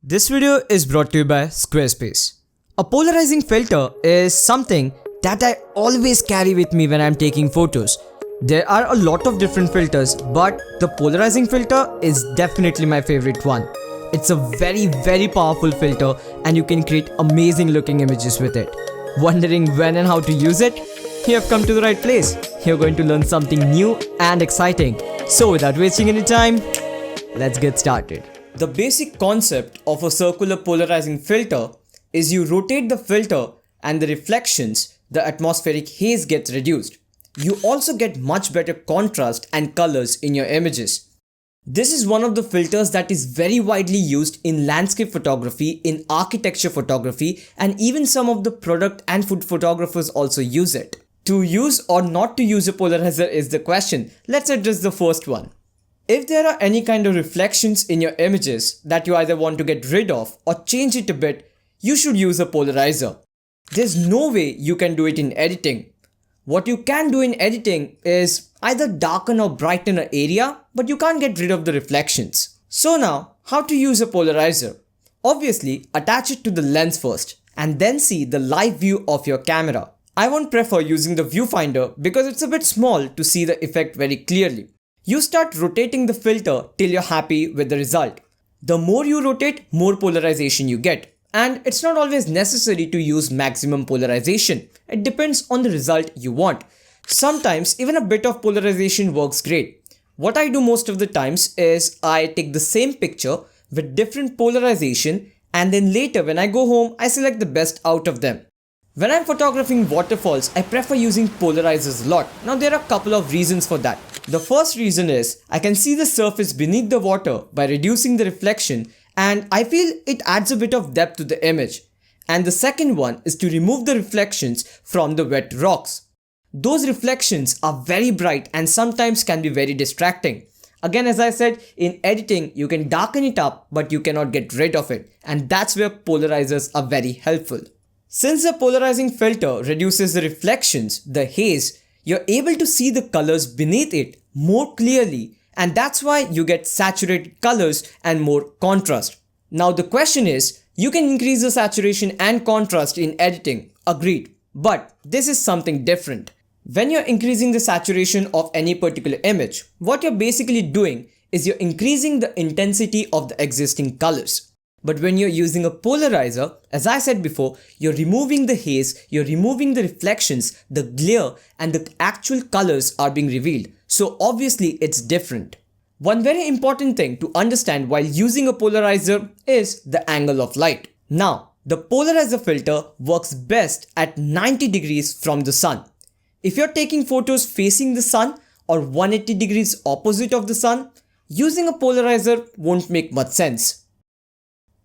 This video is brought to you by Squarespace. A polarizing filter is something that I always carry with me when I'm taking photos. There are a lot of different filters, but the polarizing filter is definitely my favorite one. It's a very powerful filter and you can create amazing looking images with it. Wondering when and how to use it? You have come to the right place. You're going to learn something new and exciting. So without wasting any time, let's get started. The basic concept of a circular polarizing filter is you rotate the filter and the reflections, the atmospheric haze gets reduced. You also get much better contrast and colors in your images. This is one of the filters that is very widely used in landscape photography, in architecture photography, and even some of the product and food photographers also use it. To use or not to use a polarizer is the question. Let's address the first one. If there are any kind of reflections in your images that you either want to get rid of or change it a bit, you should use a polarizer. There's no way you can do it in editing. What you can do in editing is either darken or brighten an area, but you can't get rid of the reflections. So now, how to use a polarizer? Obviously, attach it to the lens first and then see the live view of your camera. I won't prefer using the viewfinder because it's a bit small to see the effect very clearly. You start rotating the filter till you're happy with the result. The more you rotate, more polarization you get. And it's not always necessary to use maximum polarization. It depends on the result you want. Sometimes even a bit of polarization works great. What I do most of the times is I take the same picture with different polarization and then later when I go home, I select the best out of them. When I'm photographing waterfalls, I prefer using polarizers a lot. Now there are a couple of reasons for that. The first reason is I can see the surface beneath the water by reducing the reflection and I feel it adds a bit of depth to the image. And the second one is to remove the reflections from the wet rocks. Those reflections are very bright and sometimes can be very distracting. Again, as I said, in editing you can darken it up but you cannot get rid of it, and that's where polarizers are very helpful. Since the polarizing filter reduces the reflections, the haze, you're able to see the colors beneath it more clearly, and that's why you get saturated colors and more contrast. Now the question is, you can increase the saturation and contrast in editing, agreed, but this is something different. When you're increasing the saturation of any particular image, what you're basically doing is you're increasing the intensity of the existing colors. But when you're using a polarizer, as I said before, you're removing the haze, you're removing the reflections, the glare, and the actual colors are being revealed. So obviously it's different. One very important thing to understand while using a polarizer is the angle of light. Now, the polarizer filter works best at 90 degrees from the sun. If you're taking photos facing the sun or 180 degrees opposite of the sun, using a polarizer won't make much sense.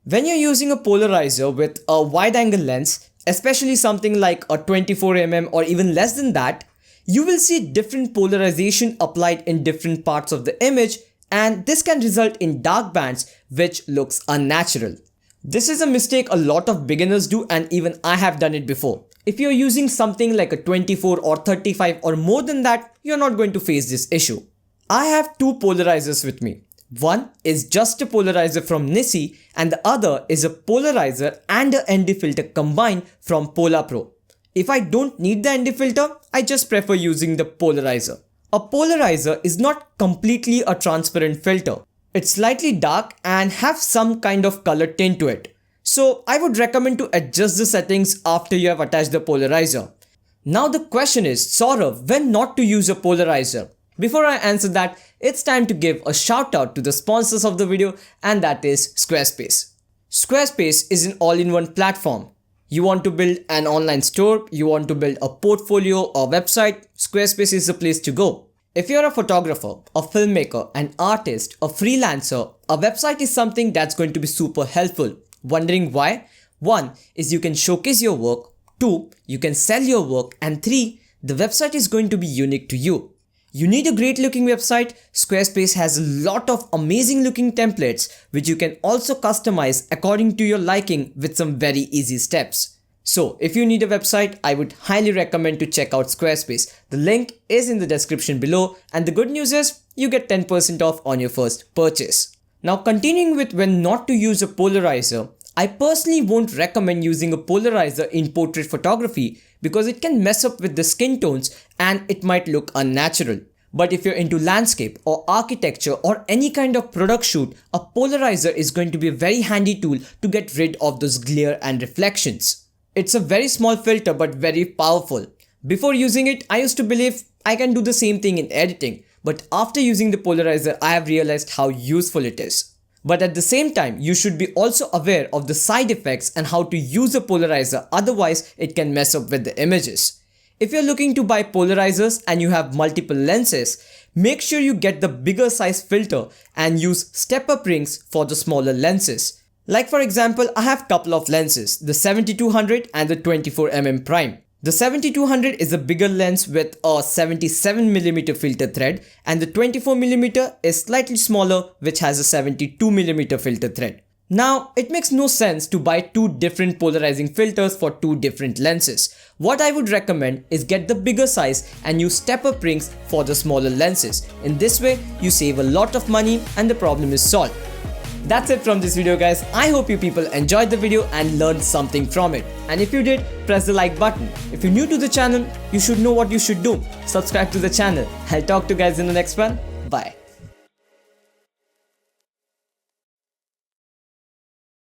When you're using a polarizer with a wide-angle lens, especially something like a 24mm or even less than that, you will see different polarization applied in different parts of the image, and this can result in dark bands which looks unnatural. This is a mistake a lot of beginners do, and even I have done it before. If you're using something like a 24 or 35 or more than that, you're not going to face this issue. I have two polarizers with me. One is just a polarizer from Nissi and the other is a polarizer and a ND filter combined from Pola Pro. If I don't need the ND filter, I just prefer using the polarizer. A polarizer is not completely a transparent filter. It's slightly dark and have some kind of color tint to it. So I would recommend to adjust the settings after you have attached the polarizer. Now the question is, Saurav, when not to use a polarizer? Before I answer that, it's time to give a shout out to the sponsors of the video, and that is Squarespace. Squarespace is an all-in-one platform. You want to build an online store, you want to build a portfolio or website, Squarespace is the place to go. If you're a photographer, a filmmaker, an artist, a freelancer, a website is something that's going to be super helpful. Wondering why? 1 is you can showcase your work, 2 you can sell your work, and 3 the website is going to be unique to you. You need a great looking website? Squarespace has a lot of amazing looking templates which you can also customize according to your liking with some very easy steps. So if you need a website, I would highly recommend to check out Squarespace. The link is in the description below, and the good news is you get 10% off on your first purchase. Now continuing with when not to use a polarizer, I personally won't recommend using a polarizer in portrait photography because it can mess up with the skin tones and it might look unnatural. But if you're into landscape or architecture or any kind of product shoot, a polarizer is going to be a very handy tool to get rid of those glare and reflections. It's a very small filter but very powerful. Before using it, I used to believe I can do the same thing in editing, but after using the polarizer, I have realized how useful it is. But at the same time, you should be also aware of the side effects and how to use a polarizer, otherwise it can mess up with the images. If you're looking to buy polarizers and you have multiple lenses, make sure you get the bigger size filter and use step-up rings for the smaller lenses. Like for example, I have couple of lenses, the 7200 and the 24mm prime. The 7200 is a bigger lens with a 77mm filter thread and the 24mm is slightly smaller which has a 72mm filter thread. Now, it makes no sense to buy two different polarizing filters for two different lenses. What I would recommend is get the bigger size and use step-up rings for the smaller lenses. In this way, you save a lot of money and the problem is solved. That's it from this video guys. I hope you people enjoyed the video and learned something from it. And if you did, press the like button. If you're new to the channel, you should know what you should do. Subscribe to the channel. I'll talk to you guys in the next one. Bye.